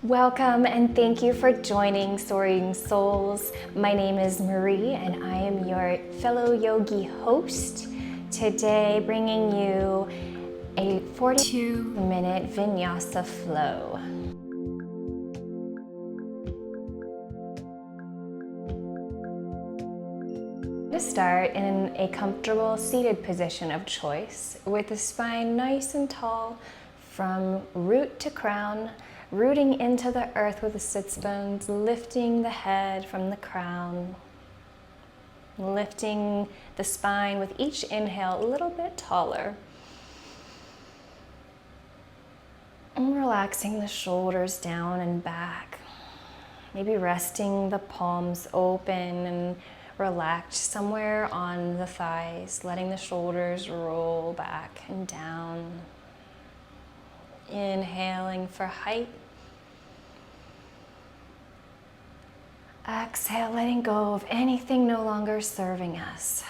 Welcome and thank you for joining Soaring Souls. My name is Marie and I am your fellow yogi host. Today bringing you a 42-minute Vinyasa flow. To start in a comfortable seated position of choice with the spine nice and tall from root to crown, rooting into the earth with the sits bones, lifting the head from the crown, lifting the spine with each inhale a little bit taller. And relaxing the shoulders down and back. Maybe resting the palms open and relaxed somewhere on the thighs, letting the shoulders roll back and down. Inhaling for height. Exhale, letting go of anything no longer serving us.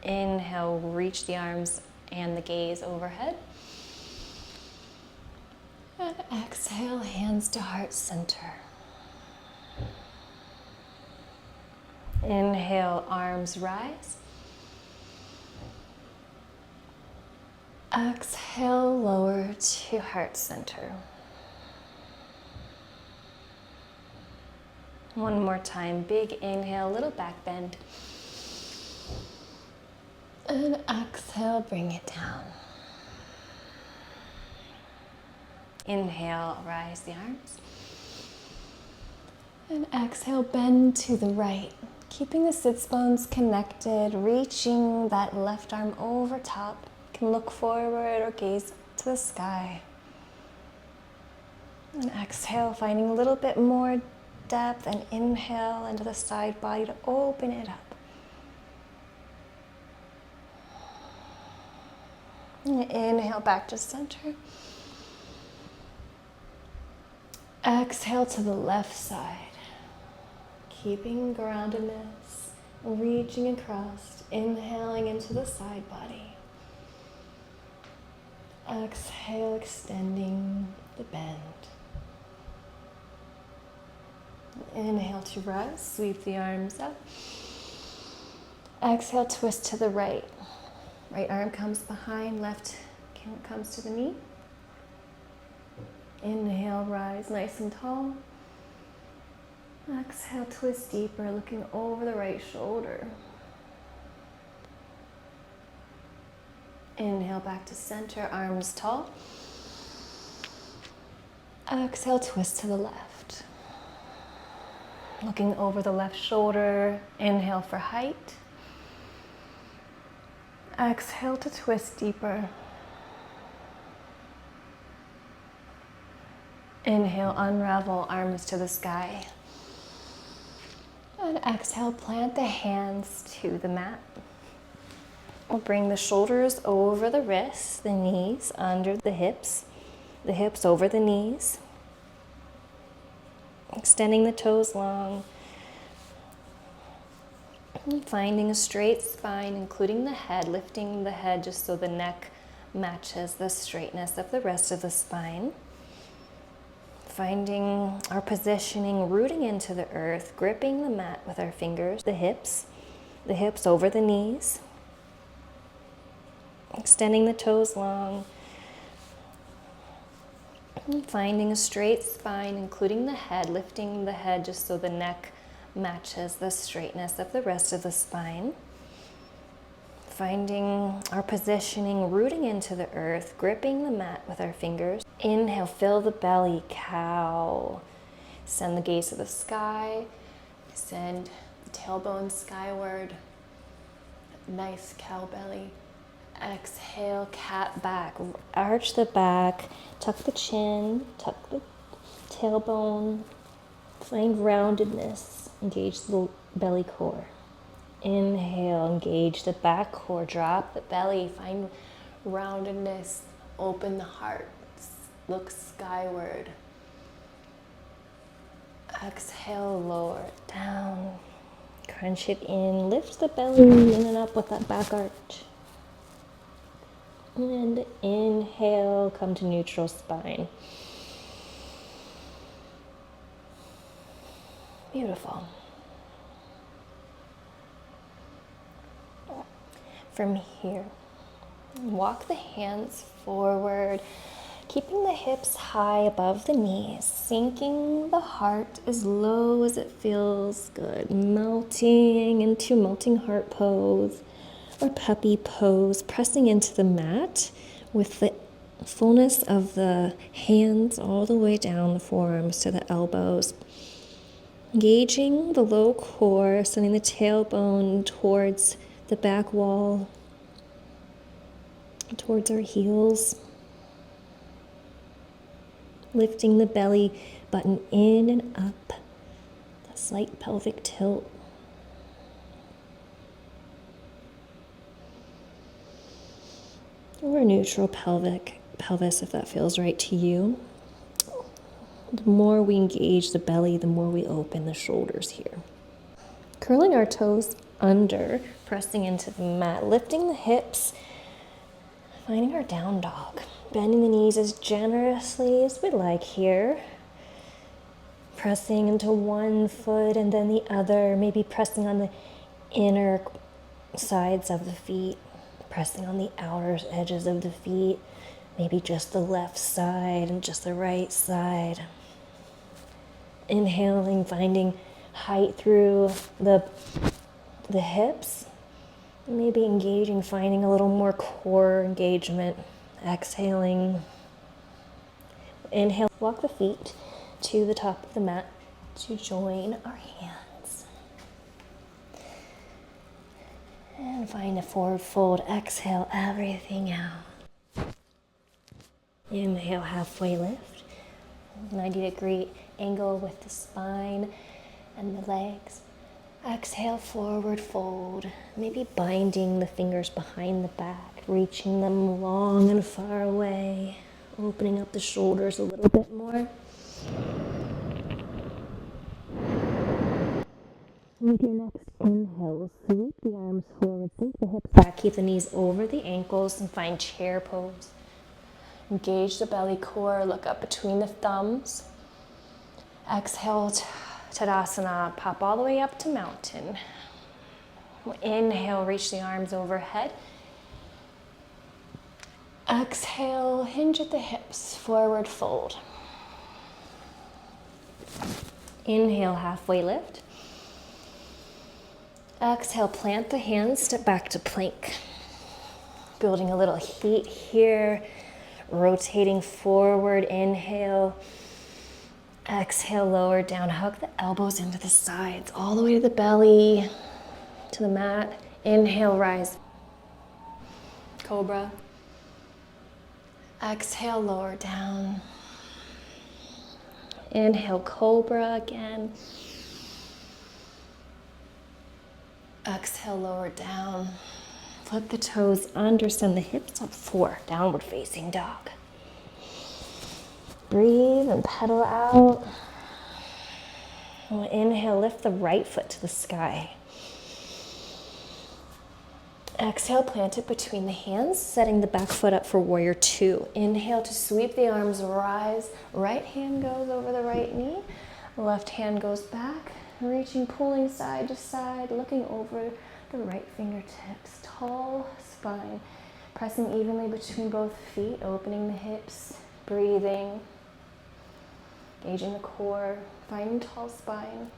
Inhale, reach the arms and the gaze overhead. And exhale, hands to heart center. Inhale, arms rise. Exhale, lower to heart center. One more time, big inhale, little back bend. And exhale, bring it down. Inhale, rise the arms. And exhale, bend to the right. Keeping the sits bones connected, reaching that left arm over top. You can look forward or gaze to the sky. And exhale, finding a little bit more depth, and inhale into the side body to open it up. And inhale back to center. Exhale to the left side. Keeping groundedness, reaching across, inhaling into the side body. Exhale, extending the bend. Inhale to rise, sweep the arms up. Exhale, twist to the right. Right arm comes behind, left comes to the knee. Inhale, rise nice and tall. Exhale, twist deeper, looking over the right shoulder. Inhale back to center, arms tall. Exhale, twist to the left. Looking over the left shoulder, inhale for height. Exhale to twist deeper. Inhale, unravel, arms to the sky. And exhale, plant the hands to the mat. We'll bring the shoulders over the wrists, the knees under the hips over the knees. Extending the toes long. And finding a straight spine, including the head, lifting the head just so the neck matches the straightness of the rest of the spine. Finding our positioning, rooting into the earth, gripping the mat with our fingers, the hips over the knees. Extending the toes long. And finding a straight spine, including the head, lifting the head just so the neck matches the straightness of the rest of the spine. Finding our positioning, rooting into the earth, gripping the mat with our fingers. Inhale, fill the belly, cow. Send the gaze to the sky. Send the tailbone skyward. Nice cow belly. Exhale, cat back. Arch the back, tuck the chin, tuck the tailbone. Find roundedness. Engage the belly core. Inhale, engage the back core. Drop the belly. Find roundedness. Open the heart. Look skyward. Exhale, lower it down. Crunch it in. Lift the belly in and up with that back arch. And inhale, come to neutral spine. Beautiful. From here, walk the hands forward, keeping the hips high above the knees, sinking the heart as low as it feels good, melting into melting heart pose or puppy pose, pressing into the mat with the fullness of the hands all the way down the forearms to the elbows. Engaging the low core, sending the tailbone towards the back wall, towards our heels. Lifting the belly button in and up, a slight pelvic tilt. Or neutral pelvis if that feels right to you. The more we engage the belly, the more we open the shoulders here. Curling our toes under, pressing into the mat, lifting the hips, finding our down dog. Bending the knees as generously as we like here. Pressing into one foot and then the other, maybe pressing on the inner sides of the feet, pressing on the outer edges of the feet, maybe just the left side and just the right side. Inhaling, finding height through the hips, maybe engaging, finding a little more core engagement. Exhaling. Inhale, walk the feet to the top of the mat to join our hands. And find a forward fold. Exhale everything out. Inhale, halfway lift. 90-degree angle with the spine and the legs. Exhale, forward fold. Maybe binding the fingers behind the back, reaching them long and far away, opening up the shoulders a little bit more. With your next inhale, sweep the arms forward, sink the hips back, keep the knees over the ankles, and find chair pose. Engage the belly core, look up between the thumbs. Exhale, Tadasana, pop all the way up to mountain. Inhale, reach the arms overhead. Exhale, hinge at the hips, forward fold. Inhale, halfway lift. Exhale, plant the hands, step back to plank. Building a little heat here. Rotating forward, inhale. Exhale, lower down, hug the elbows into the sides, all the way to the belly, to the mat. Inhale, rise. Cobra. Exhale, lower down. Inhale, cobra again. Exhale, lower down. Flip the toes under, send the hips up. 4, downward facing dog. Breathe and pedal out. Inhale, lift the right foot to the sky. Exhale, plant it between the hands, setting the back foot up for warrior 2. Inhale to sweep the arms, rise. Right hand goes over the right knee. Left hand goes back, reaching, pulling side to side, looking over the right fingertips. Tall spine, pressing evenly between both feet, opening the hips, breathing, engaging the core, finding tall spine.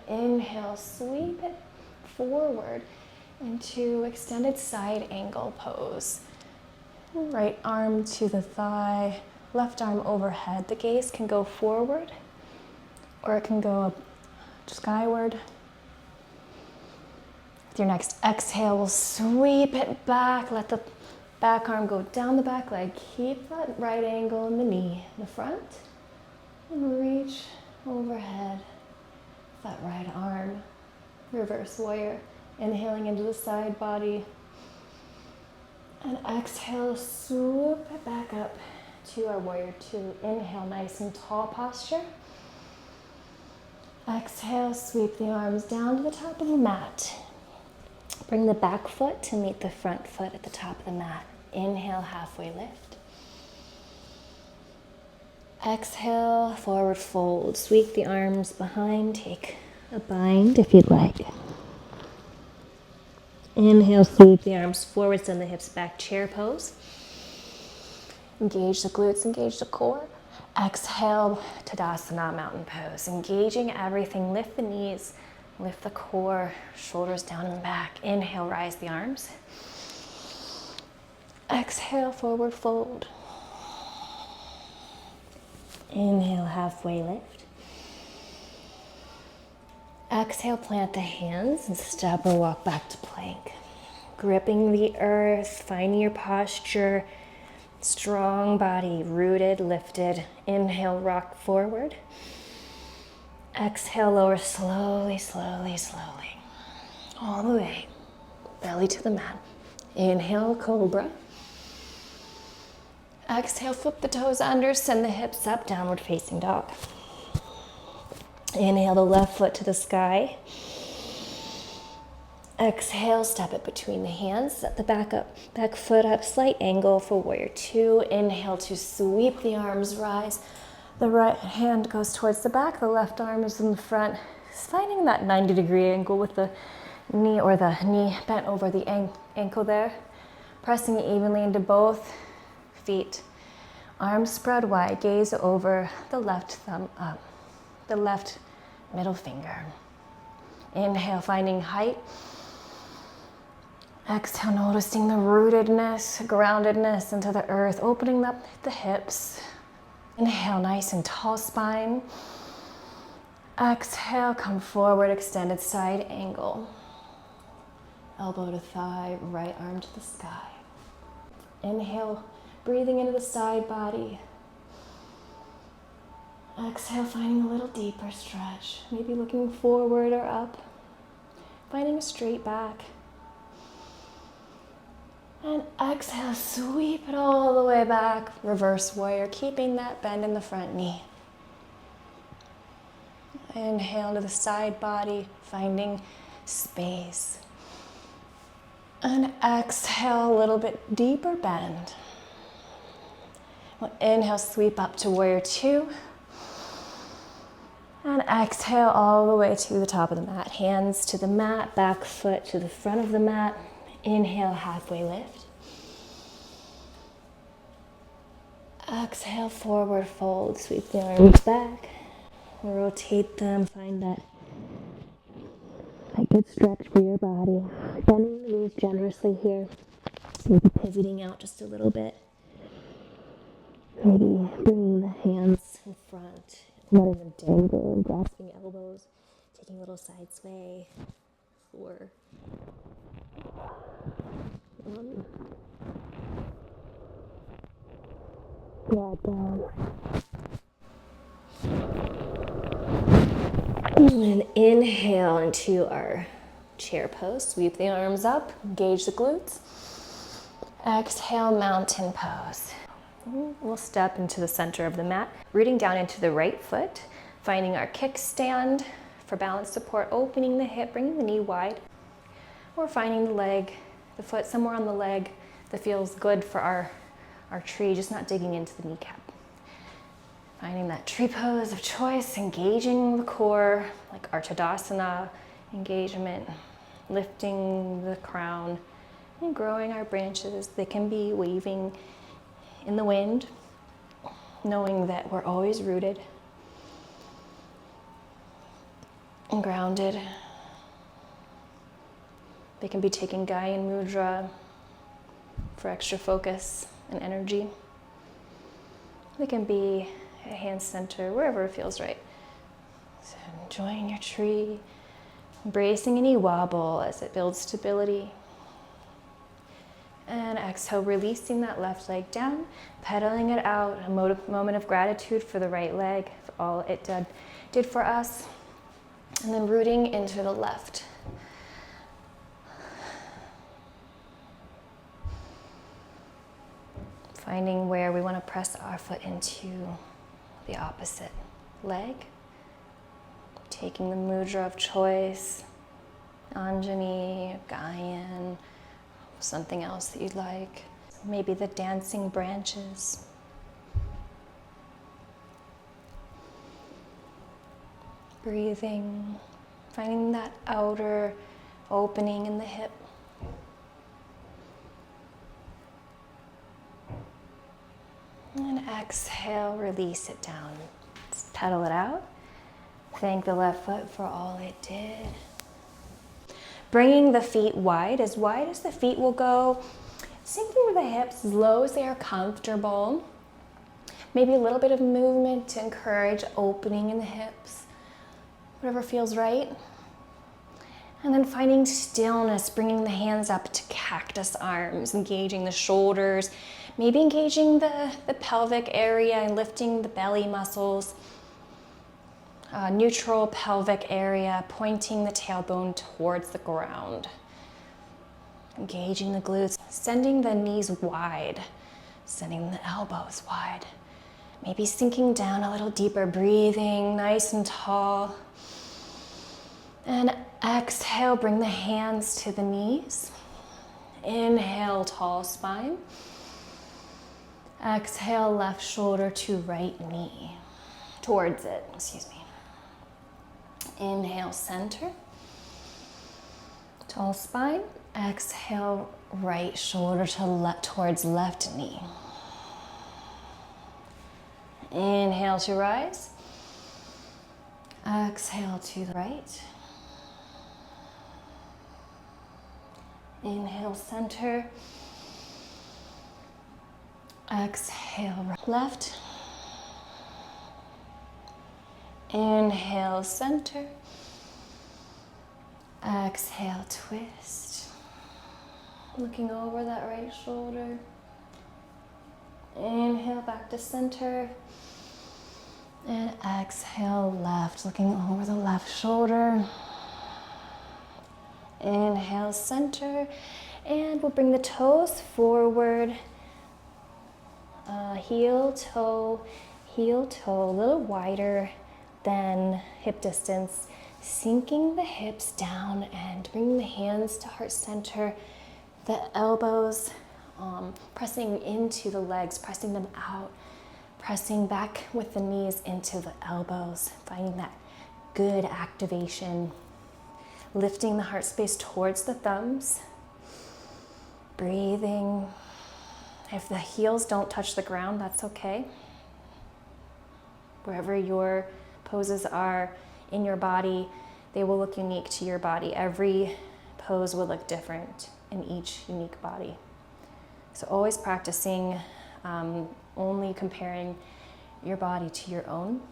Inhale, sweep it forward into extended side angle pose. Right arm to the thigh, left arm overhead. The gaze can go forward or it can go up skyward. With your next exhale, we'll sweep it back. Let the back arm go down the back leg. Keep that right angle in the knee in the front. And reach overhead. That right arm. Reverse warrior. Inhaling into the side body. And exhale, swoop it back up to our warrior 2. Inhale, nice and tall posture. Exhale, sweep the arms down to the top of the mat. Bring the back foot to meet the front foot at the top of the mat. Inhale, halfway lift. Exhale, forward fold. Sweep the arms behind. Take a bind if you'd like. Inhale, sweep the arms forward, send the hips back, chair pose. Engage the glutes, engage the core. Exhale, Tadasana, mountain pose. Engaging everything, lift the knees, lift the core, shoulders down and back. Inhale, rise the arms. Exhale, forward fold. Inhale, halfway lift. Exhale, plant the hands and step or walk back to plank. Gripping the earth, finding your posture. Strong body, rooted, lifted. Inhale, rock forward. Exhale, lower slowly, slowly, slowly. All the way, belly to the mat. Inhale, cobra. Exhale, flip the toes under, send the hips up, downward facing dog. Inhale the left foot to the sky. Exhale, step it between the hands, set the back foot up, slight angle for warrior two. Inhale to sweep the arms, rise. The right hand goes towards the back, the left arm is in the front. Finding that 90-degree angle with the knee or the knee bent over the ankle there. Pressing evenly into both feet. Arms spread wide, gaze over the left thumb up, the left middle finger. Inhale, finding height. Exhale, noticing the rootedness, groundedness into the earth, opening up the hips. Inhale, nice and tall spine. Exhale, come forward, extended side angle. Elbow to thigh, right arm to the sky. Inhale, breathing into the side body. Exhale, finding a little deeper stretch. Maybe looking forward or up. Finding a straight back. And exhale, sweep it all the way back. Reverse warrior, keeping that bend in the front knee. Inhale to the side body, finding space. And exhale, a little bit deeper bend. We'll inhale, sweep up to warrior two. And exhale all the way to the top of the mat. Hands to the mat, back foot to the front of the mat. Inhale, halfway lift. Exhale, forward fold. Sweep the arms back. Rotate them. Find that good stretch for your body. Bending the knees generously here. Maybe pivoting out just a little bit. Maybe bringing the hands in front, letting them dangle and grasping elbows. Taking a little side sway. 4. Down. And inhale into our chair pose. Sweep the arms up, engage the glutes. Exhale, mountain pose. We'll step into the center of the mat, rooting down into the right foot, finding our kickstand for balance support, opening the hip, bringing the knee wide, or finding the leg, the foot somewhere on the leg that feels good for our tree, just not digging into the kneecap. Finding that tree pose of choice, engaging the core, like our Tadasana engagement, lifting the crown, and growing our branches. They can be waving in the wind, knowing that we're always rooted and grounded. They can be taking Gaian Mudra for extra focus and energy. They can be a hand center, wherever it feels right. So enjoying your tree, embracing any wobble as it builds stability. And exhale, releasing that left leg down, pedaling it out, a moment of gratitude for the right leg, for all it did for us. And then rooting into the left. Finding where we want to press our foot into the opposite leg. Taking the mudra of choice, Anjani, Gaian. something else that you'd like. Maybe the dancing branches. Breathing, finding that outer opening in the hip. And exhale, release it down. Let's pedal it out. Thank the left foot for all it did. Bringing the feet wide as the feet will go. Sinking with the hips as low as they are comfortable. Maybe a little bit of movement to encourage opening in the hips. Whatever feels right. And then finding stillness, bringing the hands up to cactus arms, engaging the shoulders, maybe engaging the pelvic area and lifting the belly muscles. Neutral pelvic area, pointing the tailbone towards the ground. Engaging the glutes, sending the knees wide, sending the elbows wide. Maybe sinking down a little deeper, breathing nice and tall. And exhale, bring the hands to the knees. Inhale, tall spine. Exhale, left shoulder to right knee. Towards it, excuse me. Inhale, center. Tall spine. Exhale, right shoulder to towards left knee. Inhale to rise. Exhale to the right. Inhale, center. Exhale, left. Inhale, center. Exhale, twist. Looking over that right shoulder. Inhale, back to center. And exhale, left. Looking over the left shoulder. Inhale, center. And we'll bring the toes forward. Heel, toe, a little wider than hip distance. Sinking the hips down and bringing the hands to heart center. The elbows pressing into the legs, pressing them out. Pressing back with the knees into the elbows. Finding that good activation. Lifting the heart space towards the thumbs. Breathing. If the heels don't touch the ground, that's okay. Wherever your poses are in your body, they will look unique to your body. Every pose will look different in each unique body. So always practicing, only comparing your body to your own.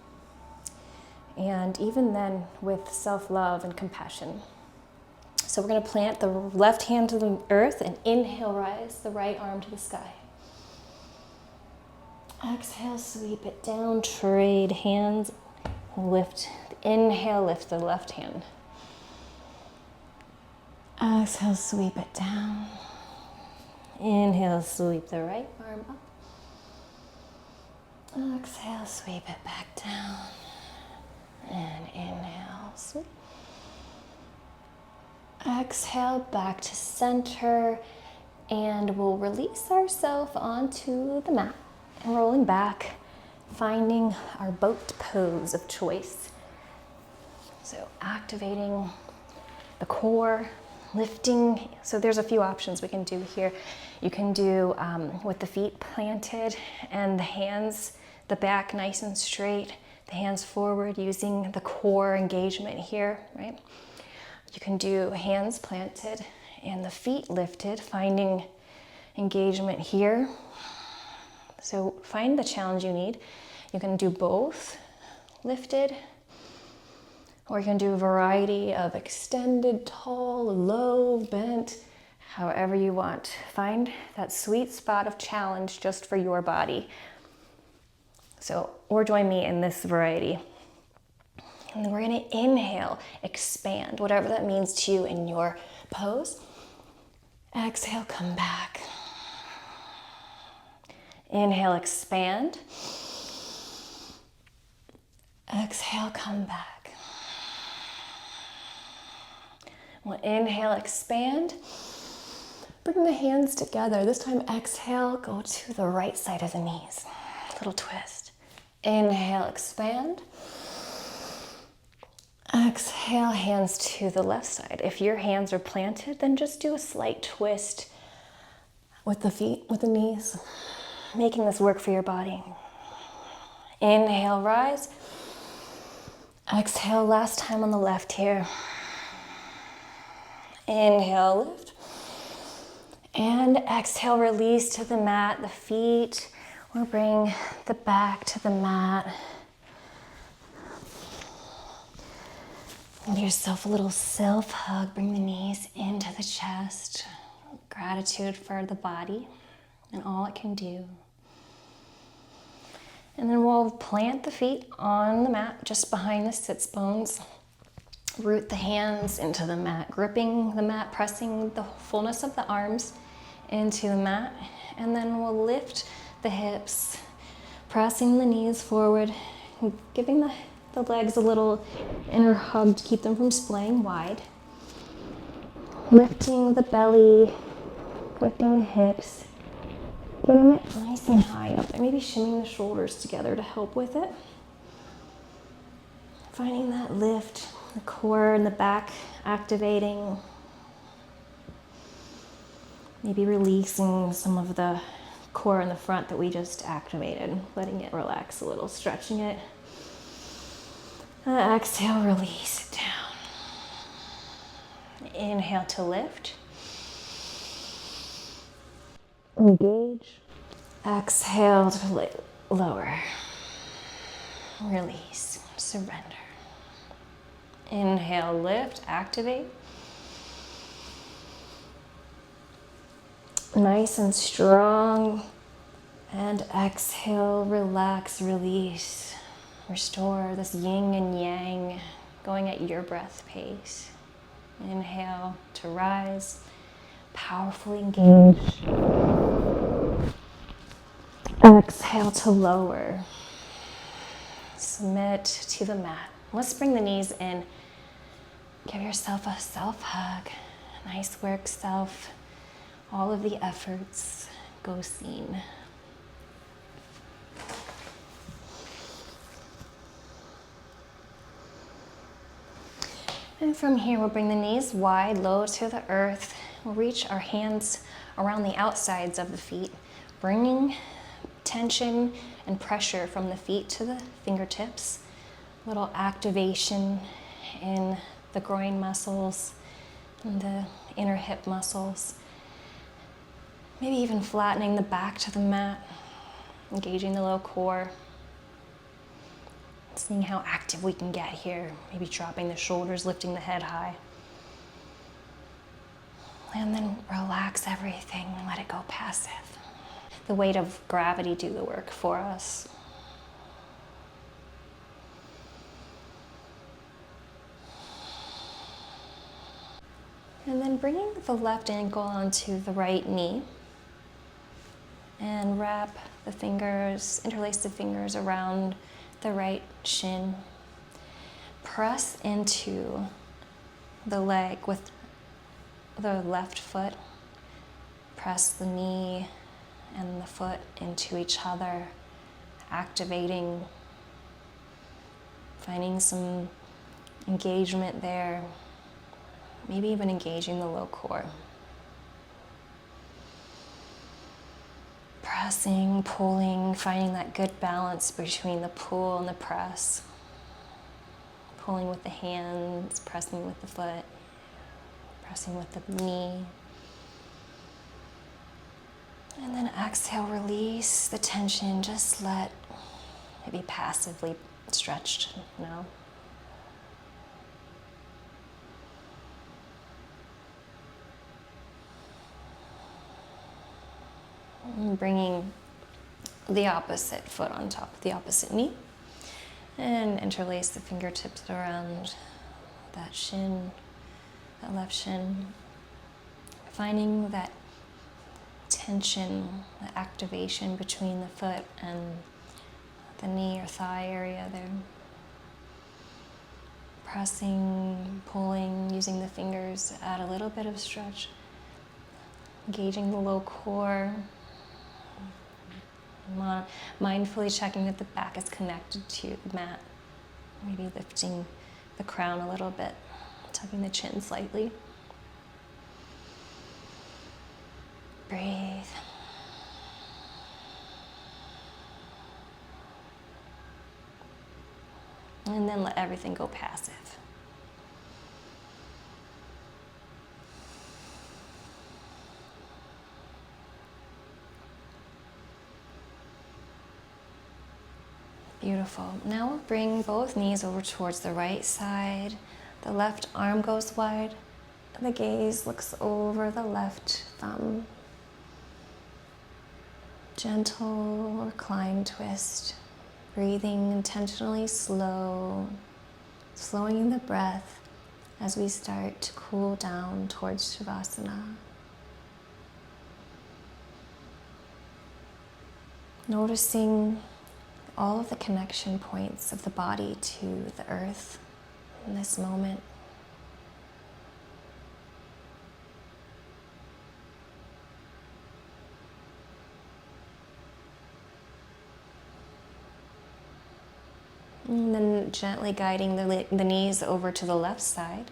And even then with self-love and compassion. So we're gonna plant the left hand to the earth and inhale, rise the right arm to the sky. Exhale, sweep it down, trade hands, lift. Inhale, lift the left hand. Exhale, sweep it down. Inhale, sweep the right arm up. Exhale, sweep it back down. And inhale, sweep. Exhale, back to center. And we'll release ourselves onto the mat. And rolling back, finding our boat pose of choice. So activating the core, lifting. So there's a few options we can do here. You can do with the feet planted and the hands, the back nice and straight, the hands forward using the core engagement here, right? You can do hands planted and the feet lifted, finding engagement here. So find the challenge you need. You can do both lifted, or you can do a variety of extended, tall, low, bent, however you want. Find that sweet spot of challenge just for your body. So, or join me in this variety. And then we're gonna inhale, expand, whatever that means to you in your pose. Exhale, come back. Inhale, expand. Exhale, come back. We'll inhale, expand. Bring the hands together. This time, exhale, go to the right side of the knees. Little twist. Inhale, expand. Exhale, hands to the left side. If your hands are planted, then just do a slight twist with the feet, with the knees, making this work for your body. Inhale, rise. Exhale, last time on the left here. Inhale, lift. And exhale, release to the mat, the feet, or bring the back to the mat. Give yourself a little self-hug. Bring the knees into the chest. Gratitude for the body and all it can do. And then we'll plant the feet on the mat just behind the sits bones. Root the hands into the mat, gripping the mat, pressing the fullness of the arms into the mat. And then we'll lift the hips, pressing the knees forward, giving the legs a little inner hug to keep them from splaying wide. Lifting the belly, lifting the hips, getting it nice and high up there. Maybe shimmying the shoulders together to help with it. Finding that lift, the core and the back activating. Maybe releasing some of the core in the front that we just activated, letting it relax a little, stretching it. Exhale, release it down. Inhale to lift. Engage. Exhale to lower. Release. Surrender. Inhale, lift, activate. Nice and strong. And exhale, relax, release. Restore this yin and yang, going at your breath pace. Inhale to rise, powerfully engage. Exhale to lower. Submit to the mat. Let's bring the knees in. Give yourself a self-hug. Nice work, self. All of the efforts go seen. And from here, we'll bring the knees wide, low to the earth. We'll reach our hands around the outsides of the feet, bringing tension and pressure from the feet to the fingertips. Little activation in the groin muscles and the inner hip muscles. Maybe even flattening the back to the mat, engaging the low core. Seeing how active we can get here. Maybe dropping the shoulders, lifting the head high. And then relax everything and let it go passive. The weight of gravity do the work for us. And then bringing the left ankle onto the right knee. And wrap the fingers, interlace the fingers around the right shin. Press into the leg with the left foot. Press the knee and the foot into each other, activating, finding some engagement there. Maybe even engaging the low core. Pressing, pulling, finding that good balance between the pull and the press. Pulling with the hands, pressing with the foot, pressing with the knee. And then exhale, release the tension. Just let it be passively stretched now. And bringing the opposite foot on top of the opposite knee. And interlace the fingertips around that shin, that left shin. Finding that tension, the activation between the foot and the knee or thigh area there. Pressing, pulling, using the fingers to add a little bit of stretch. Engaging the low core. Mindfully checking that the back is connected to the mat. Maybe lifting the crown a little bit, tucking the chin slightly. Breathe. And then let everything go passive. Beautiful. Now we'll bring both knees over towards the right side. The left arm goes wide. The gaze looks over the left thumb. Gentle recline twist. Breathing intentionally slow. Slowing the breath as we start to cool down towards Shavasana. Noticing all of the connection points of the body to the earth in this moment. And then gently guiding the knees over to the left side.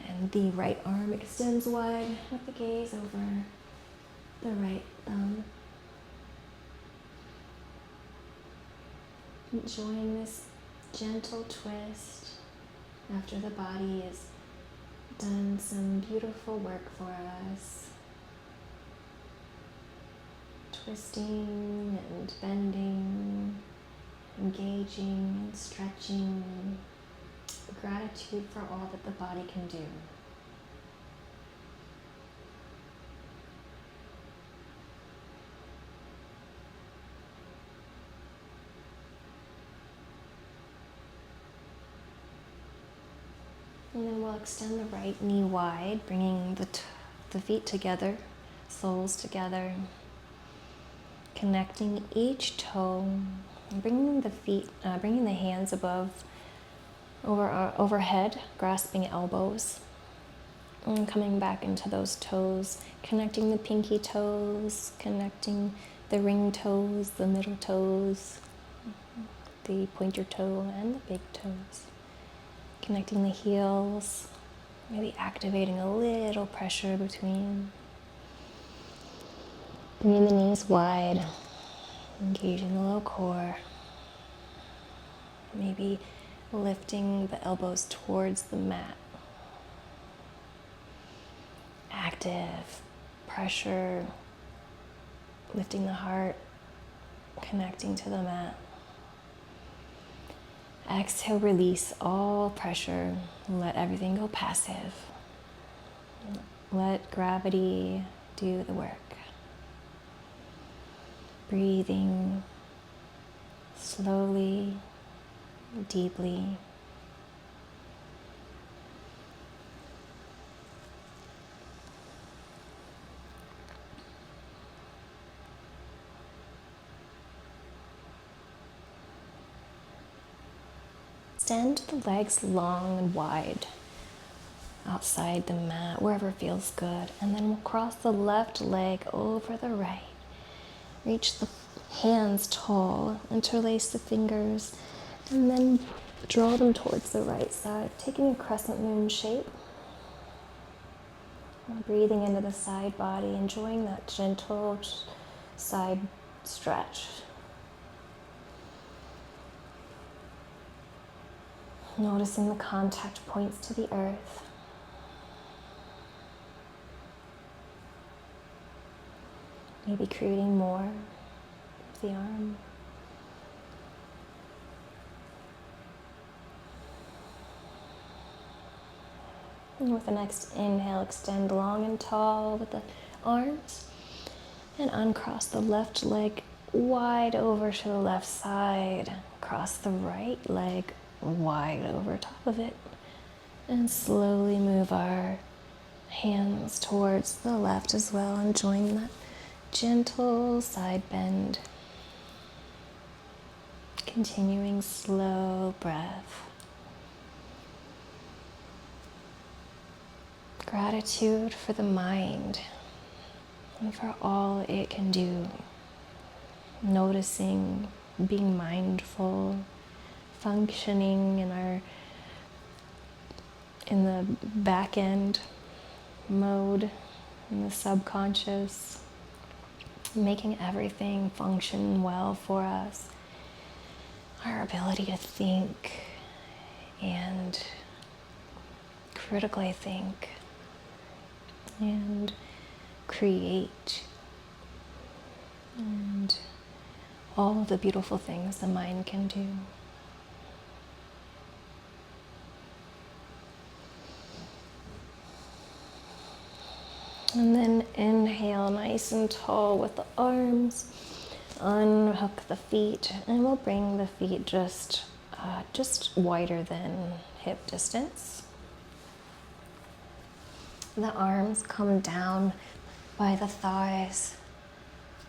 And the right arm extends wide with the gaze over the right thumb. Enjoying this gentle twist after the body has done some beautiful work for us. Twisting and bending, engaging and stretching. Gratitude for all that the body can do. And then we'll extend the right knee wide, bringing the feet together, soles together, connecting each toe, and bringing the hands overhead, grasping elbows, and coming back into those toes, connecting the pinky toes, connecting the ring toes, the middle toes, the pointer toe, and the big toes. Connecting the heels, maybe activating a little pressure between. Bringing the knees wide, engaging the low core. Maybe lifting the elbows towards the mat. Active pressure, lifting the heart, connecting to the mat. Exhale, release all pressure. Let everything go passive. Let gravity do the work. Breathing slowly, deeply. Extend the legs long and wide outside the mat, wherever feels good. And then we'll cross the left leg over the right. Reach the hands tall, interlace the fingers, and then draw them towards the right side, taking a crescent moon shape. Breathing into the side body, enjoying that gentle side stretch. Noticing the contact points to the earth. Maybe creating more of the arm. And with the next inhale, extend long and tall with the arms. And uncross the left leg wide over to the left side. Cross the right leg wide over top of it. And slowly move our hands towards the left as well, enjoying that gentle side bend. Continuing slow breath. Gratitude for the mind and for all it can do. Noticing, being mindful, functioning in the back end mode, in the subconscious, making everything function well for us. Our ability to think and critically think and create, and all of the beautiful things the mind can do. And then inhale nice and tall with the arms, unhook the feet, and we'll bring the feet just wider than hip distance. The arms come down by the thighs,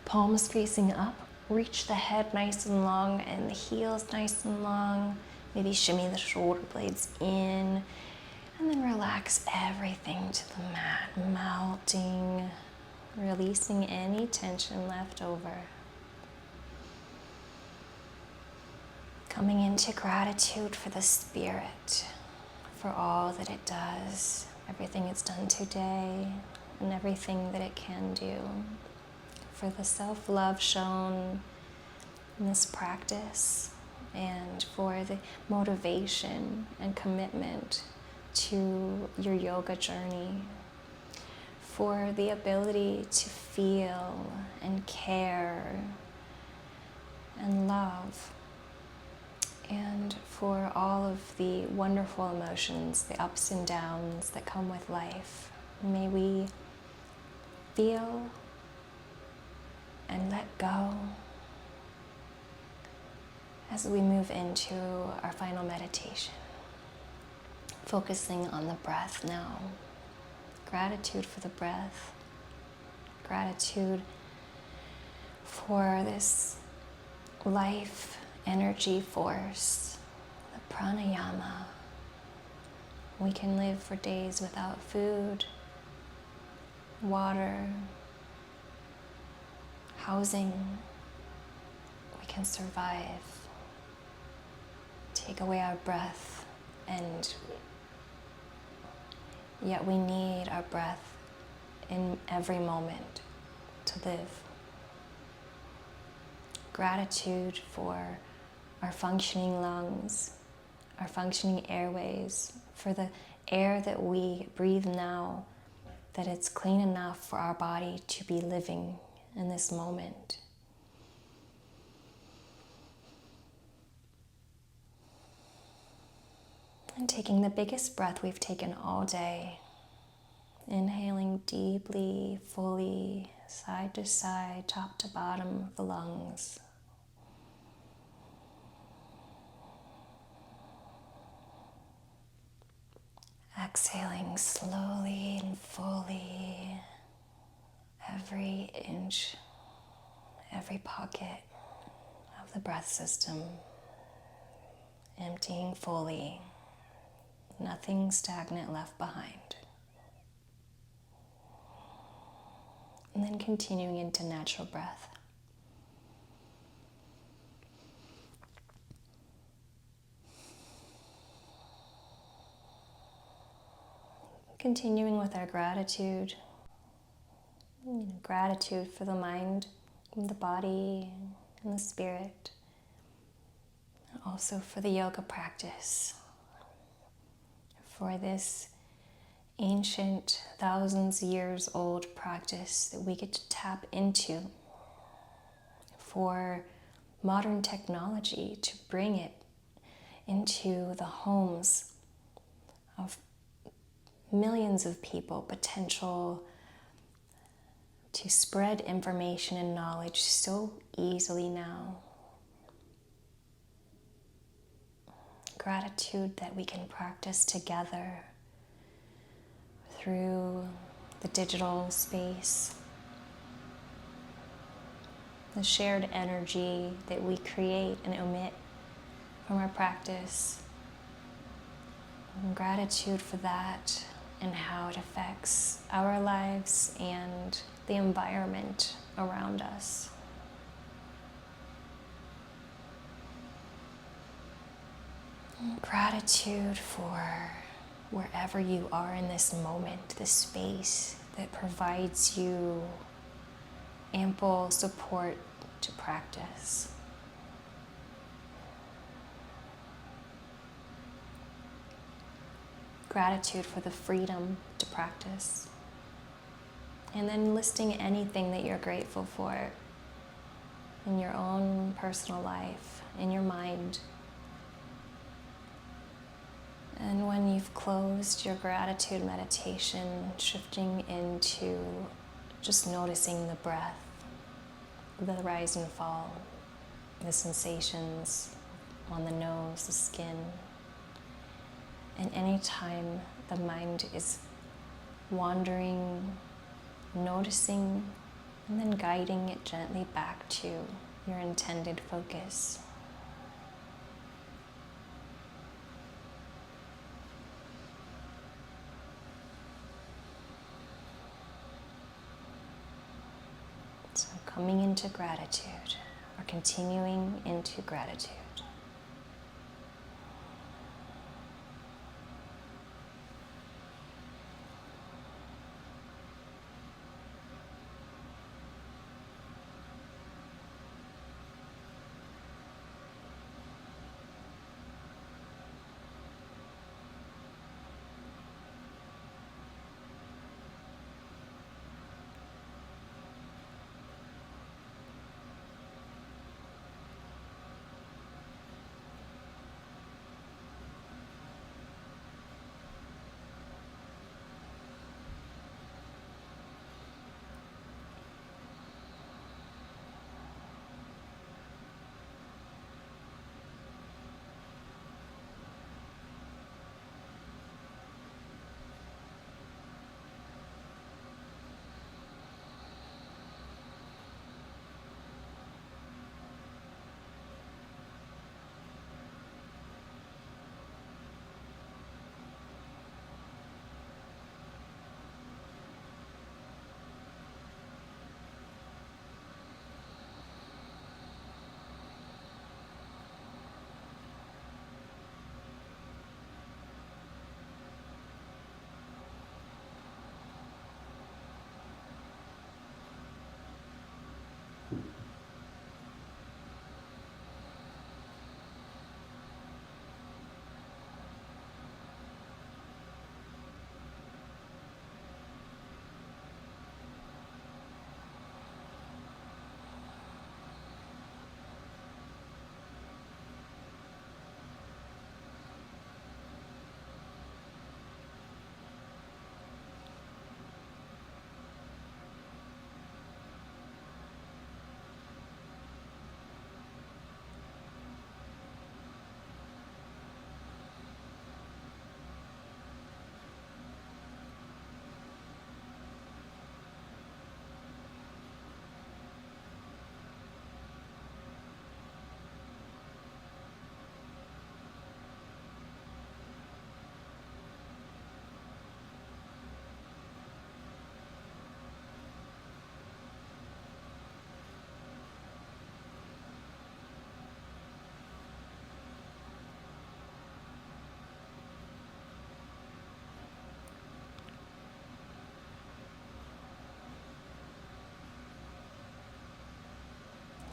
palms facing up. Reach the head nice and long and the heels nice and long. Maybe shimmy the shoulder blades in. And then relax everything to the mat, melting, releasing any tension left over. Coming into gratitude for the spirit, for all that it does, everything it's done today, and everything that it can do. For the self-love shown in this practice, and for the motivation and commitment to your yoga journey, for the ability to feel and care and love, and for all of the wonderful emotions, the ups and downs that come with life. May we feel and let go as we move into our final meditation. Focusing on the breath now. Gratitude for the breath. Gratitude for this life energy force, the pranayama. We can live for days without food, water, housing. We can survive. Take away our breath, and yet we need our breath in every moment to live. Gratitude for our functioning lungs, our functioning airways, for the air that we breathe now, that it's clean enough for our body to be living in this moment. And taking the biggest breath we've taken all day, inhaling deeply, fully, side to side, top to bottom of the lungs. Exhaling slowly and fully, every inch, every pocket of the breath system, emptying fully, nothing stagnant left behind. And then continuing into natural breath. Continuing with our gratitude. Gratitude for the mind, the body, and the spirit. And also for the yoga practice. For this ancient, thousands years old practice that we get to tap into. For modern technology to bring it into the homes of millions of people, potential to spread information and knowledge so easily now. Gratitude that we can practice together through the digital space, the shared energy that we create and emit from our practice. And gratitude for that, and how it affects our lives and the environment around us. Gratitude for wherever you are in this moment, this space that provides you ample support to practice. Gratitude for the freedom to practice. And then listing anything that you're grateful for in your own personal life, in your mind. And when you've closed your gratitude meditation, shifting into just noticing the breath, the rise and fall, the sensations on the nose, the skin. And anytime the mind is wandering, noticing, and then guiding it gently back to your intended focus. So coming into gratitude, or continuing into gratitude.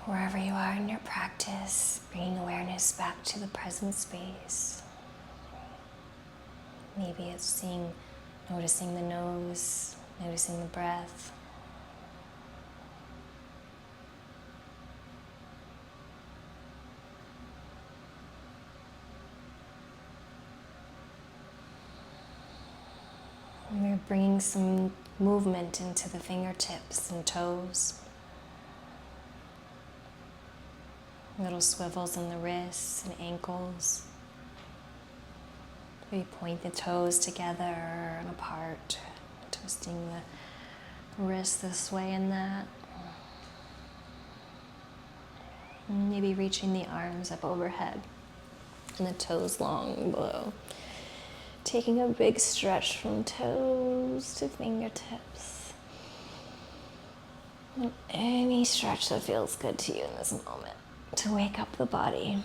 Wherever you are in your practice, bringing awareness back to the present space. Maybe it's noticing the nose, noticing the breath. And we're bringing some movement into the fingertips and toes. Little swivels in the wrists and ankles. We point the toes together and apart, twisting the wrists this way and that. And maybe reaching the arms up overhead and the toes long below. Taking a big stretch from toes to fingertips. And any stretch that feels good to you in this moment to wake up the body.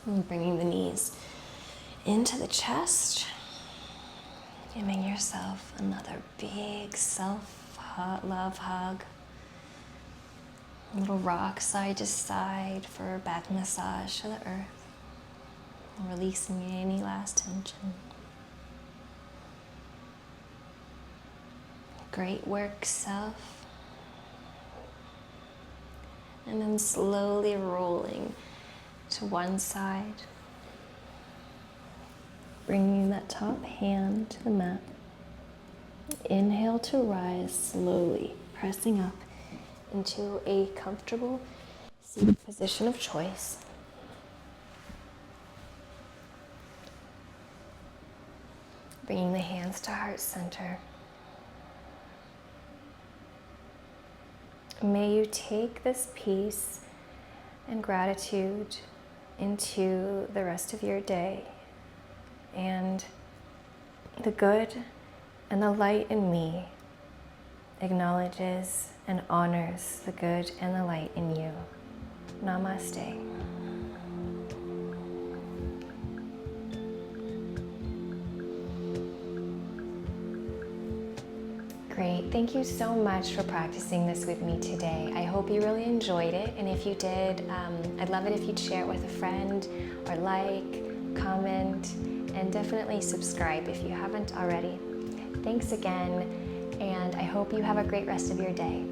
And bringing the knees into the chest, giving yourself another big self-love hug. A little rock side to side for a back massage to the earth, releasing any last tension. Great work, self. And then slowly rolling to one side, bringing that top hand to the mat. Inhale to rise slowly, pressing up into a comfortable seated position of choice. Bringing the hands to heart center. May you take this peace and gratitude into the rest of your day, and the good and the light in me acknowledges and honors the good and the light in you. Namaste. Great, thank you so much for practicing this with me today. I hope you really enjoyed it, and if you did, I'd love it if you'd share it with a friend, or like, comment, and definitely subscribe if you haven't already. Thanks again, and I hope you have a great rest of your day.